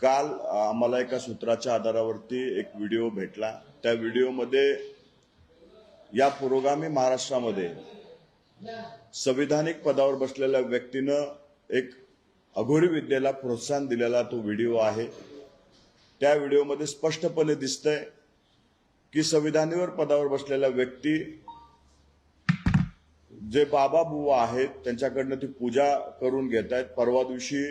काल आम्हाला एका सूत्राच्या आधारावरती एक व्हिडिओ भेटला। त्या व्हिडिओमध्ये या पुरोगामी महाराष्ट्रामध्ये संविधानिक पदावर बसलेल्या व्यक्तीनं एक अघोरी विद्येला प्रोत्साहन दिलेला तो व्हिडिओ आहे। त्या व्हिडिओमध्ये स्पष्टपणे दिसतंय की संविधानावर पदावर बसलेल्या व्यक्ती जे बाबा बुवा आहेत त्यांच्याकडनं ती पूजा करून घेत आहेत। परवा दिवशी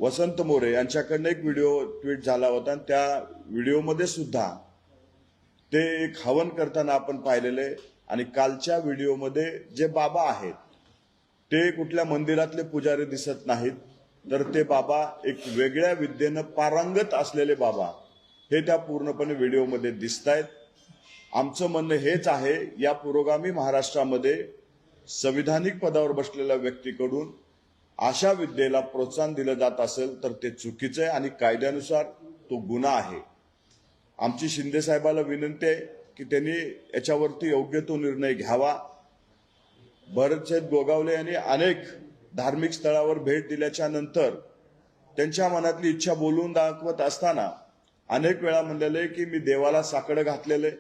वसंत मोरे यांच्याकडनं एक व्हिडिओ ट्वीट झाला होता आणि त्या व्हिडिओमध्ये सुद्धा ते एक हवन करताना आपण पाहिलेले। आणि कालच्या व्हिडिओमध्ये जे बाबा आहेत ते कुठल्या मंदिरातले पुजारी दिसत नाहीत, तर ते बाबा एक वेगळ्या विद्येनं पारंगत असलेले बाबा हे त्या पूर्णपणे व्हिडिओमध्ये दिसतायत। आमचं म्हणणं हेच आहे, या पुरोगामी महाराष्ट्रामध्ये संविधानिक पदावर बसलेल्या व्यक्तीकडून अशा विद्येला प्रोत्साहन दिलं जात असेल तर ते चुकीचं आहे आणि कायद्यानुसार तो गुन्हा आहे। आमची शिंदे साहेबाला विनंती आहे की त्यांनी याच्यावरती योग्य तो निर्णय घ्यावा। भरतशेठ गोगावले यांनी अनेक धार्मिक स्थळावर भेट दिल्याच्या नंतर त्यांच्या मनातली इच्छा बोलून दाखवत असताना अनेक वेळा म्हणलेले की मी देवाला साकडं घातलेले,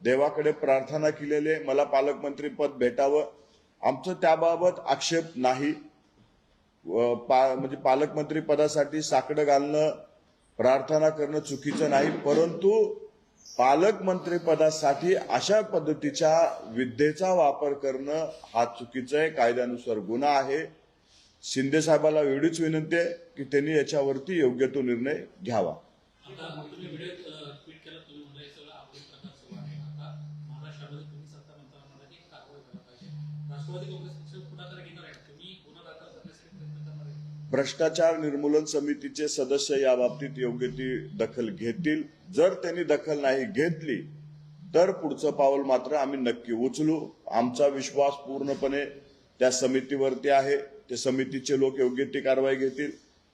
देवाकडे प्रार्थना केलेले, मला पालकमंत्री पद भेटावं। आमचं त्याबाबत आक्षेप नाही, म्हणजे पालकमंत्री पदासाठी साकडं घालणं, प्रार्थना करणं चुकीचं नाही, परंतु पालकमंत्री पदासाठी अशा पद्धतीच्या विद्येचा वापर करणं हा चुकीचं आहे, कायद्यानुसार गुन्हा आहे। शिंदे साहेबाला एवढीच विनंती आहे की त्यांनी याच्यावरती योग्य तो निर्णय घ्यावा। भ्रष्टाचार निर्मूलन समितीचे सदस्य या बाबतीत योग्य ती दखल घेतील। जर त्यांनी दखल नाही घेतली तर पुढचं पाऊल मात्र आम्ही नक्की उचलू। आमचा विश्वास पूर्णपणे त्या समितीवरती आहे। ते समितीचे लोक योग्य ती कारवाई घेतील।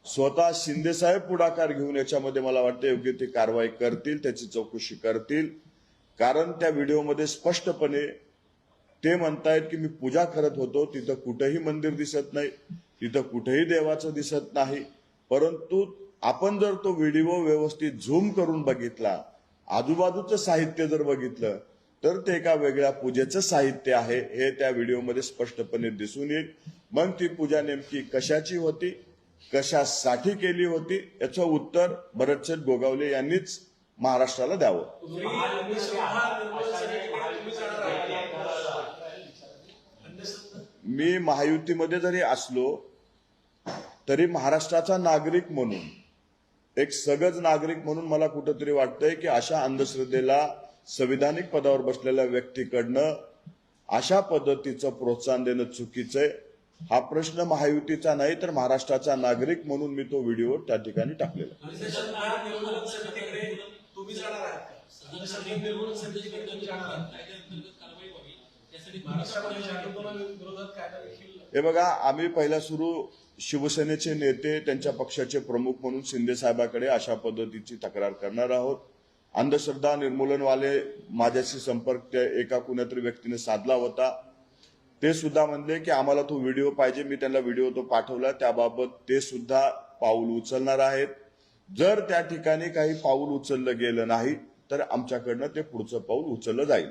स्वतः शिंदे साहेब पुढाकार घेऊन याच्यामध्ये मला वाटतं योग्य ती कारवाई करतील, त्याची चौकशी करतील। कारण त्या व्हिडिओमध्ये स्पष्टपणे ते म्हणतायत की मी पूजा करत होतो, तिथं कुठेही मंदिर दिसत नाही, तिथं कुठेही देवाचं दिसत नाही। परंतु आपण जर तो व्हिडिओ व्यवस्थित झूम करून बघितला, आजूबाजूचं साहित्य जर बघितलं तर ते एका वेगळ्या पूजेचं साहित्य आहे हे त्या व्हिडिओमध्ये स्पष्टपणे दिसून येईल। मग ती पूजा नेमकी कशाची होती, कशासाठी केली होती याचं उत्तर भरतशेठ गोगावले यांनीच महाराष्ट्राला द्यावं। मी महायुतीमध्ये जरी असलो तरी महाराष्ट्राचा नागरिक म्हणून, एक सगळं नागरिक म्हणून मला कुठंतरी वाटतंय की अशा अंधश्रद्धेला संविधानिक पदावर बसलेल्या व्यक्तीकडनं अशा पद्धतीचं प्रोत्साहन देणं चुकीचं आहे। हा प्रश्न महायुतीचा नाही तर महाराष्ट्राचा नागरिक म्हणून मी तो व्हिडिओ त्या ठिकाणी टाकलेला। हे बघा, आम्ही पहिला सुरू शिवसेनेचे नेते, त्यांच्या पक्षाचे प्रमुख म्हणून शिंदे साहेबाकडे अशा पद्धतीची तक्रार करणार आहोत। अंधश्रद्धा निर्मूलनवाले माझ्याशी संपर्क एका कुणीतरी व्यक्तीने साधला होता। ते सुद्धा म्हणले की आम्हाला तो व्हिडिओ पाहिजे। मी त्यांना व्हिडिओ तो पाठवला, त्याबाबत ते सुद्धा पाऊल उचलणार आहेत। जर त्या ठिकाणी काही पाऊल उचललं गेलं नाही तर आमच्याकडनं ते पुढचं पाऊल उचललं जाईल।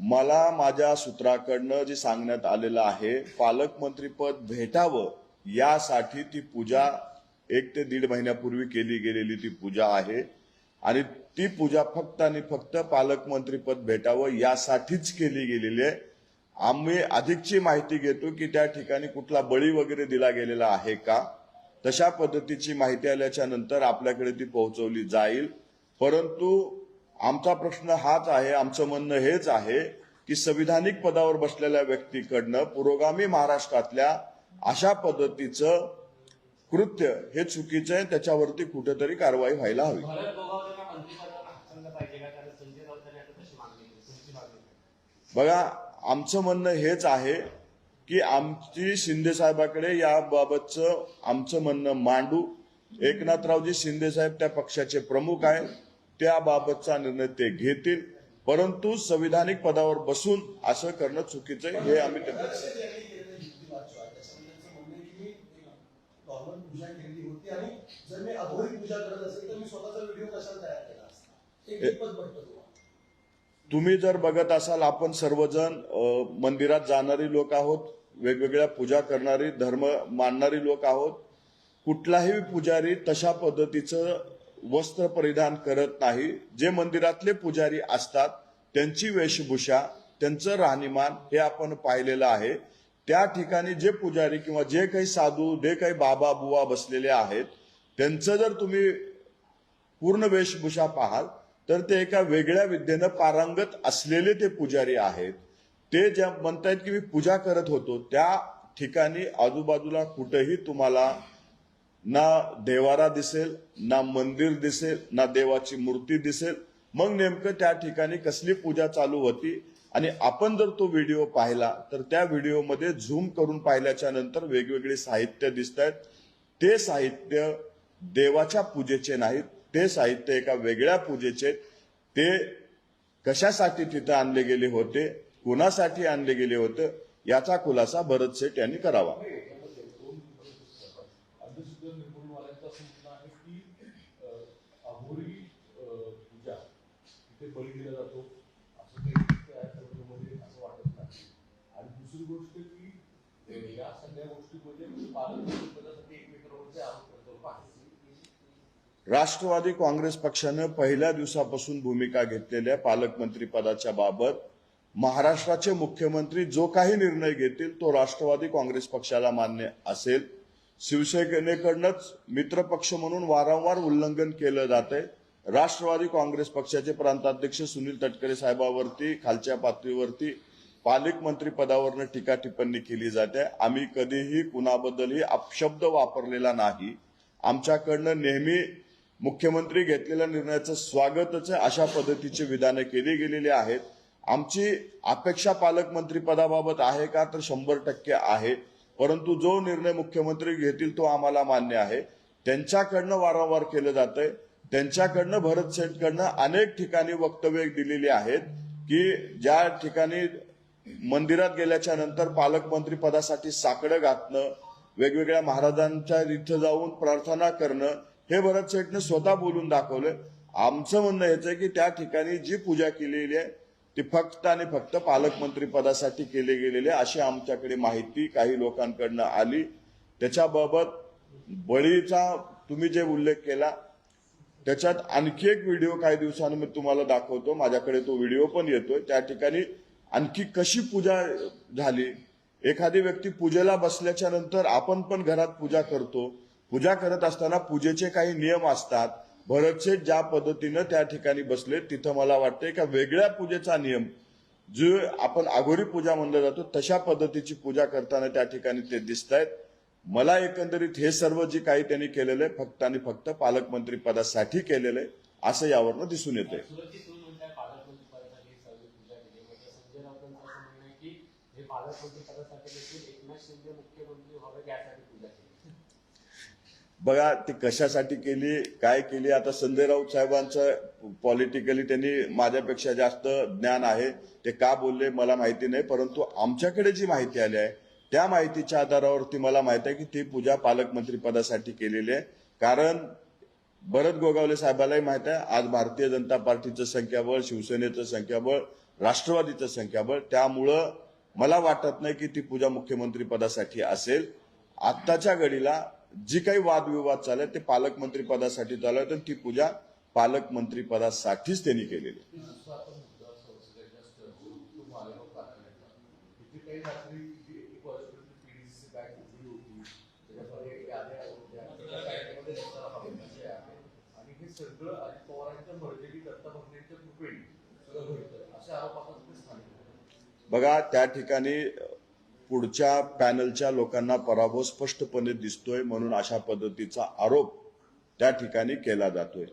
मला माझ्या सूत्राकडनं जे सांगण्यात आलेलं आहे, पालकमंत्रीपद भेटावं यासाठी ती पूजा 1 ते 1.5 महिन्यापूर्वी केली गेलेली ती पूजा आहे आणि ती पूजा फक्त आणि फक्त पालकमंत्रीपद भेटावं यासाठीच केली गेलेली आहे। आम्ही अधिकची माहिती घेतो की त्या ठिकाणी कुठला बळी वगैरे दिला गेलेला आहे का, तशा पद्धतीची माहिती आल्याच्या नंतर आपल्याकडे ती पोहोचवली जाईल। परंतु आमचा प्रश्न हाच आहे, आमचं म्हणणं हेच आहे की संविधानिक पदावर बसलेल्या व्यक्तीकडनं पुरोगामी महाराष्ट्रातल्या अशा पद्धतीचं कृत्य हे चुकीचं आहे, त्याच्यावरती कुठेतरी कारवाई व्हायला हवी। बघा, आमचं म्हणणं हेच आहे की आमची शिंदे साहेबाकडे याबाबतचं आमचं म्हणणं मांडू। एकनाथरावजी शिंदे साहेब त्या पक्षाचे प्रमुख आहेत, त्याबाबतचा निर्णय ते घेतील। परंतु संविधानिक पदावर बसून असं करणं चुकीचं आहे, हे आम्ही नॉर्मल पूजा केली होती आणि जर मी अघोरी पूजा करत असेल तर मी स्वतःचा व्हिडिओ कशाला तयार केला असता, एक कितपत पटतं तुम्हाला? तुम्ही जर बघत असाल, आपण सर्वजण मंदिरात जाणारी लोक आहोत, वेगवेगळ्या पूजा करणारी, धर्म मानणारी लोक आहोत. कुठलाही पुजारी तशा पद्धतीचं वस्त्र परिधान करत नाही. जे मंदिरातले पुजारी असतात त्यांची वेशभूषा, त्यांचं राहणीमान हे आपण पाहिलेलं आहे. त्या ठिकाणी जे पुजारी किंवा जे काही साधू, जे काही बाबा बुवा बसलेले आहेत, त्यांचं जर तुम्ही पूर्ण वेशभूषा पाहाल तर ते एका वेगळ्या विद्येनं पारंगत असलेले ते पुजारी आहेत. ते ज्या म्हणतायत की मी पूजा करत होतो, त्या ठिकाणी आजूबाजूला कुठेही तुम्हाला ना देवारा दिसेल, ना मंदिर दिसेल, ना देवाची मूर्ती दिसेल. मग नेमकं त्या ठिकाणी कसली पूजा चालू होती? आणि आपण जर तो व्हिडिओ पाहिला तर त्या व्हिडिओमध्ये झूम करून पाहिल्याच्या नंतर वेगवेगळे साहित्य दिसत आहेत. ते साहित्य देवाच्या पूजेचे नाहीत, ते साहित्य एका वेगळ्या पूजेचे. ते कशासाठी तिथं आणले गेले होते, कोणासाठी आणले गेले होते, याचा खुलासा भरत शेठ यांनी करावा. बळी दिला जातो असं काही असं वाटत नाही. आणि दुसरी गोष्ट की या सगळ्या गोष्टीमध्ये पालकमंत्रीपदासाठी एकमेकांवरचे आरोप करतो. राष्ट्रवादी काँग्रेस पक्षानं पहिल्या दिवसापासून भूमिका घेतलेल्या पालकमंत्री पदाच्या बाबत महाराष्ट्राचे मुख्यमंत्री जो काही निर्णय घेतील तो राष्ट्रवादी काँग्रेस पक्षाला मान्य असेल. शिवसेनेकडूनच मित्रपक्ष म्हणून वारंवार उल्लंघन केलं जातंय. राष्ट्रवादी काँग्रेस पक्षाचे प्रांताध्यक्ष सुनील तटकरे साहेबांवरती खालच्या पातळीवरती पालकमंत्री पदावरनं टीका टिप्पणी केली जाते. आम्ही कधीही कुणाबद्दलही अपशब्द वापरलेला नाही. आमच्याकडनं नेहमी मुख्यमंत्री घेतलेल्या निर्णयाचं स्वागतच आहे अशा पद्धतीची विधानं केली गेलेली आहेत. आमची अपेक्षा पालकमंत्री पदाबाबत आहे का, तर 100% आहे. परंतु जो निर्णय मुख्यमंत्री घेतील तो आम्हाला मान्य आहे. त्यांच्याकडनं वारंवार केलं जातंय. त्यांच्याकडनं भरत शेठकडनं अनेक ठिकाणी वक्तव्य दिलेली आहेत की ज्या ठिकाणी मंदिरात गेल्याच्या नंतर पालकमंत्री पदासाठी साकडं घातणं, वेगवेगळ्या महाराजांच्या इथं जाऊन प्रार्थना करणं, हे भरत शेठनं स्वतः बोलून दाखवलं. आमचं म्हणणं हेच आहे की त्या ठिकाणी जी पूजा केलेली आहे ती फक्त आणि फक्त पालकमंत्री पदासाठी केली गेलेली आहे अशी आमच्याकडे माहिती काही लोकांकडनं आली. त्याच्याबाबत बळीचा तुम्ही जे उल्लेख केला त्याच्यात आणखी एक व्हिडिओ काही दिवसांनी मी तुम्हाला दाखवतो. माझ्याकडे तो व्हिडिओ पण येतोय. त्या ठिकाणी आणखी कशी पूजा झाली. एखादी व्यक्ती पूजेला बसल्याच्या नंतर आपण पण घरात पूजा करतो. पूजा करत असताना पूजेचे काही नियम असतात. भरतशेठ ज्या पद्धतीनं त्या ठिकाणी बसले तिथं मला वाटतंय का वेगळ्या पूजेचा नियम जो आपण अघोरी पूजा म्हणलं जातो तशा पद्धतीची पूजा करताना त्या ठिकाणी ते दिसत आहेत. मला एकंदरीत हे सर्व जे काही त्यांनी केलेलं आहे फक्त आणि फक्त पालकमंत्री पदासाठी केलेलं आहे असं यावरनं दिसून येतंय. बघा ती कशासाठी केली, काय केली, आता संजय राऊत साहेबांचं पॉलिटिकली त्यांनी माझ्यापेक्षा जास्त ज्ञान आहे. ते का बोलले मला माहिती नाही. परंतु आमच्याकडे जी माहिती आली आहे त्या माहितीच्या आधारावरती मला माहित आहे की ती पूजा पालकमंत्री पदासाठी केलेली आहे. कारण भरत गोगावले साहेबांनाही माहित आहे आज भारतीय जनता पार्टीचं संख्याबळ, शिवसेनेचं संख्याबळ, राष्ट्रवादीचं संख्याबळ, त्यामुळं मला वाटत नाही की ती पूजा मुख्यमंत्री पदासाठी असेल. आत्ताच्या घडीला जी काही वादविवाद चालले ते पालकमंत्री पदासाठी चालू आहेत आणि ती पूजा पालकमंत्री पदासाठीच त्यांनी केलेली. बघा त्या ठिकाणी पुढच्या पॅनलच्या लोकांना पराभव स्पष्टपणे दिसतोय म्हणून अशा पद्धतीचा आरोप त्या ठिकाणी केला जातोय.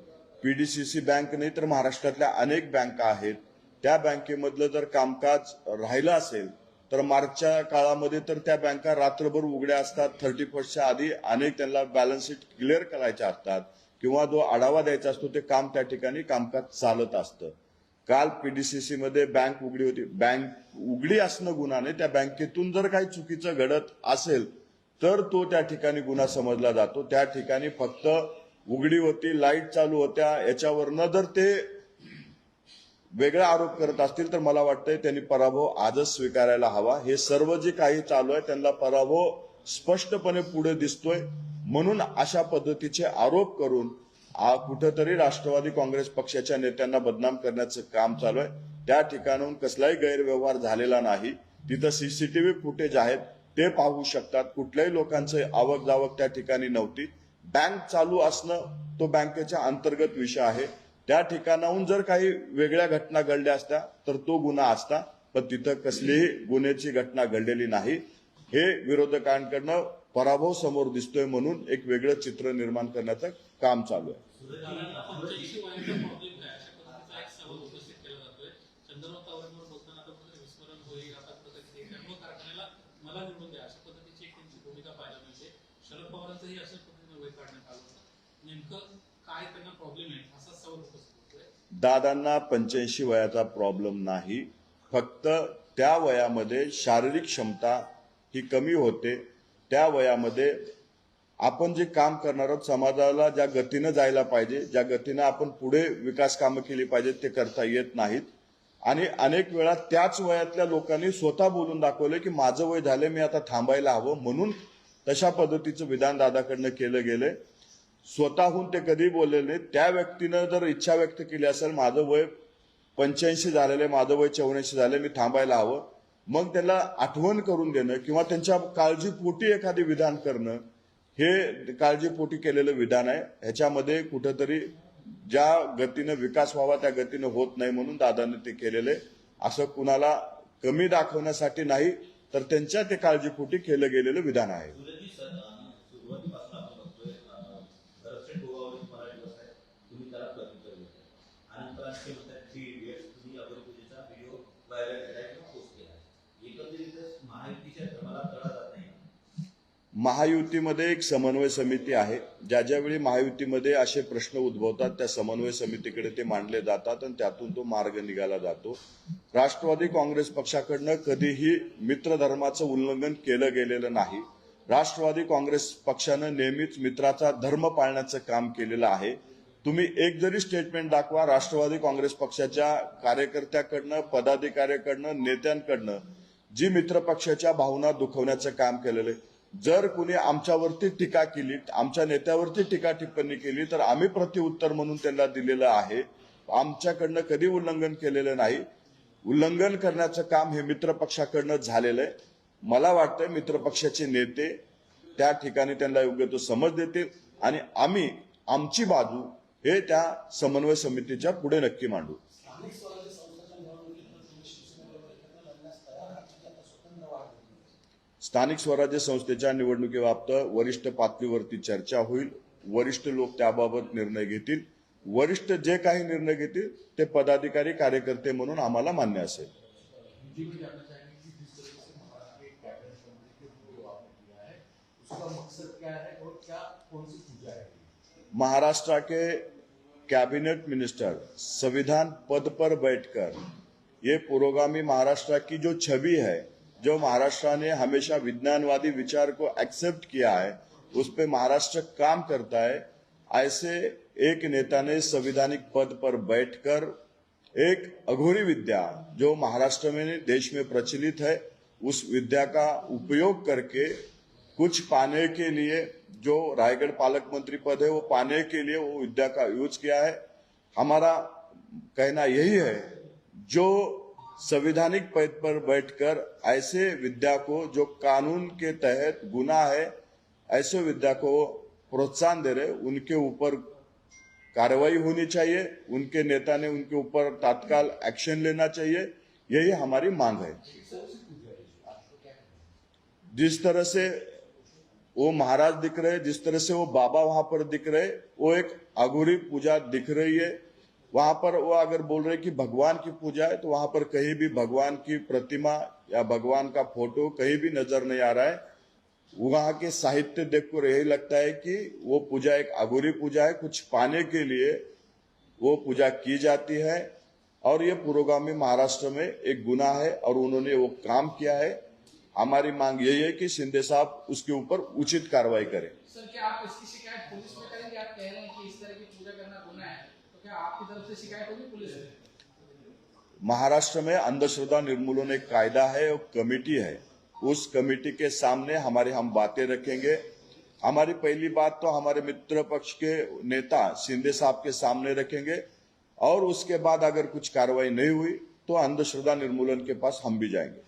पीडीसीसी बँक नाही तर महाराष्ट्रातल्या अनेक बँका आहेत. त्या बँकेमधलं जर कामकाज राहिलं असेल तर मार्चच्या काळामध्ये तर त्या बँका रात्रभर उघड्या असतात. 31च्या आधी अनेक त्यांना बॅलन्स शीट क्लिअर करायच्या असतात किंवा जो आढावा द्यायचा असतो ते काम त्या ठिकाणी कामकाज चालत असतं. काल पीडीसीसी मध्ये बँक उघडी होती. बँक उघडी असणं गुन्हा नाही, त्या बँकेतून जर काही चुकीचं घडत असेल तर तो त्या ठिकाणी गुन्हा समजला जातो. त्या ठिकाणी फक्त उघडी होती, लाईट चालू होत्या, याच्यावरनं जर ते वेगळा आरोप करत असतील तर मला वाटतंय त्यांनी पराभव आजच स्वीकारायला हवा. हे सर्व जे काही चालू आहे त्यांना पराभव स्पष्टपणे पुढे दिसतोय. म्हणून अशा पद्धतीचे आरोप करून कुठंतरी राष्ट्रवादी काँग्रेस पक्षाच्या नेत्यांना बदनाम करण्याचं काम चालू आहे. त्या ठिकाणाहून कसलाही गैरव्यवहार झालेला नाही. तिथं सीसीटीव्ही फुटेज आहेत, ते पाहू शकतात. कुठल्याही लोकांचं आवक जावक त्या ठिकाणी नव्हती. बँक चालू असणं तो बँकेच्या अंतर्गत विषय आहे. त्या ठिकाणाहून जर काही वेगळ्या घटना घडल्या असत्या तर तो गुन्हा असता, पण तिथं कसलीही गुन्ह्याची घटना घडलेली नाही. हे विरोधकांकडनं पराभव समोर दिसतोय म्हणून एक वेगळं चित्र निर्माण करण्याचं काम चालू आहे. शरद पवारांचंही अशा पद्धतीने वय काढण्यात आलं होतं. नेमकं काय त्यांना प्रॉब्लेम आहे असा सवाल उपस्थित होतोय. दादांना 85 वयाचा प्रॉब्लेम नाही, फक्त त्या वयामध्ये शारीरिक क्षमता ही कमी होते. त्या वयामध्ये आपण जे काम करणार आहोत, समाजाला ज्या गतीनं जायला पाहिजे, ज्या गतीनं आपण पुढे विकास कामं केली पाहिजेत ते करता येत नाहीत. आणि अनेक वेळा त्याच वयातल्या लोकांनी स्वतः बोलून दाखवलं की माझं वय झालं, मी आता थांबायला हवं. म्हणून तशा पद्धतीचं विधान दादाकडनं केलं गेलंय. स्वतःहून ते कधी बोललेले नाही. त्या व्यक्तीनं जर इच्छा व्यक्त केली असेल माझं वय 85 झालेलं, माझं वय 84 झालं, मी थांबायला हवं, मग त्याला आठवण करून देणं किंवा त्यांच्या काळजीपोटी एखादी विधान करणं हे काळजीपोटी केलेलं विधान आहे. ह्याच्यामध्ये कुठंतरी ज्या गतीनं विकास व्हावा त्या गतीनं होत नाही म्हणून दादाने ते केलेलं आहे. असं कुणाला कमी दाखवण्यासाठी नाही, तर त्यांच्या ते काळजीपोटी केलं गेलेलं विधान आहे. सुरुवातीपासून आपण बघतोय घरचे गोवावरील मराठी बस आहे, तुम्ही त्याला प्रत्युत्तर देताय. अनंतर आणखी म्हणतात 3 इडियट्स, तुम्ही अभयपूजेचा व्हिडिओ व्हायरल केलाय किंवा पोस्ट केलाय. एकंदरीतच महायुतीच्या धर्माला तडा जात नाही. महायुतीमध्ये एक समन्वय समिती आहे. ज्या ज्यावेळी महायुतीमध्ये असे प्रश्न उद्भवतात त्या समन्वय समितीकडे ते मांडले जातात आणि त्यातून तो मार्ग निघाला जातो. राष्ट्रवादी काँग्रेस पक्षाकडनं कधीही मित्रधर्माचं उल्लंघन केलं गेलेलं नाही. राष्ट्रवादी काँग्रेस पक्षानं नेहमीच मित्राचा धर्म पाळण्याचं काम केलेलं आहे. तुम्ही एक जरी स्टेटमेंट दाखवा, राष्ट्रवादी काँग्रेस पक्षाच्या कार्यकर्त्याकडनं, पदाधिकाऱ्याकडनं, नेत्यांकडनं जी मित्रपक्षाच्या भावना दुखवण्याचं काम केलेलं आहे. जर कुणी आमच्यावरती टीका केली, आमच्या नेत्यावरती टीका टिप्पणी केली तर आम्ही प्रत्युत्तर म्हणून त्यांना दिलेलं आहे. आमच्याकडनं कधी उल्लंघन केलेलं नाही. उल्लंघन करण्याचं काम हे मित्रपक्षाकडनं झालेलं आहे. मला वाटतं मित्रपक्षाचे नेते त्या ठिकाणी त्यांना योग्य तो समज देतील आणि आम्ही आमची बाजू हे त्या समन्वय समितीच्या पुढे नक्की मांडू. स्थानिक स्वराज्य संस्थांच्या निवडणुकीत तुम्ही शिवसेनेबरोबर एकत्र लढण्यास तयार आहात की आता स्वतंत्र वाढ होईल? स्थानिक स्वराज्य संस्थेच्या निवडणुकीबाबत वरिष्ठ पातळीवरती चर्चा होईल. वरिष्ठ लोक त्याबाबत निर्णय घेतील. वरिष्ठ जे काही निर्णय घेतील ते पदाधिकारी कार्यकर्ते म्हणून आम्हाला मान्य असेल. हिंदी में जानना चाहेंगे कि जिस तरीके से महाराष्ट्र के कैबिनेट कमेटी के वीडियो आपने किया है, उसका मकसद क्या है और क्या कौन सी पूजा है? महाराष्ट्र के कैबिनेट मिनिस्टर संविधान पद पर बैठकर ये पुरोगामी महाराष्ट्र की जो छवि है, जो महाराष्ट्र ने हमेशा विज्ञानवादी विचार को एक्सेप्ट किया है, उस पे महाराष्ट्र काम करता है. ऐसे एक नेता ने संवैधानिक पद पर बैठकर एक अघोरी विद्या जो महाराष्ट्र में देश में प्रचलित है, उस विद्या का उपयोग करके कुछ पाने के लिए, जो रायगढ़ पालक मंत्री पद है वो पाने के लिए वो विद्या का यूज किया है. हमारा कहना यही है, जो संवैधानिक पद पर बैठकर ऐसे विद्या को जो कानून के तहत गुनाह है, ऐसे विद्या को प्रोत्साहन दे रहे, उनके ऊपर कार्रवाई होनी चाहिए. उनके नेता ने उनके ऊपर तत्काल एक्शन लेना चाहिए. यही हमारी मांग है. जिस तरह से वो महाराज दिख रहे, जिस तरह से वो बाबा वहां पर दिख रहे, वो एक अघोरी पूजा दिख रही है. वहां पर वो अगर बोल रहे कि भगवान की पूजा है, तो वहां पर कहीं भी भगवान की प्रतिमा या भगवान का फोटो कहीं भी नजर नहीं आ रहा है. वहां के साहित्य देखकर यही लगता है कि वो पूजा एक अघोरी पूजा है. कुछ पाने के लिए वो पूजा की जाती है और ये पुरोगामी महाराष्ट्र में एक गुनाह है और उन्होंने वो काम किया है। हमारी मांग यही है कि शिंदे साहब उसके ऊपर उचित कार्रवाई करें। सर, क्या आप इसकी शिकायत पुलिस में करेंगे? आप कह रहे हैं कि इस तरह की पूजा करना गुनाह है, तो क्या आपकी तरफ से शिकायत होगी पुलिस में? महाराष्ट्र में अंधश्रद्धा निर्मूलन एक कायदा है, एक कमेटी है। उस कमेटी के सामने हम बातें रखेंगे। हमारी पहली बात तो हमारे मित्र पक्ष के नेता शिंदे साहब के सामने रखेंगे और उसके बाद अगर कुछ कार्रवाई नहीं हुई तो अंधश्रद्धा निर्मूलन के पास हम भी जाएंगे।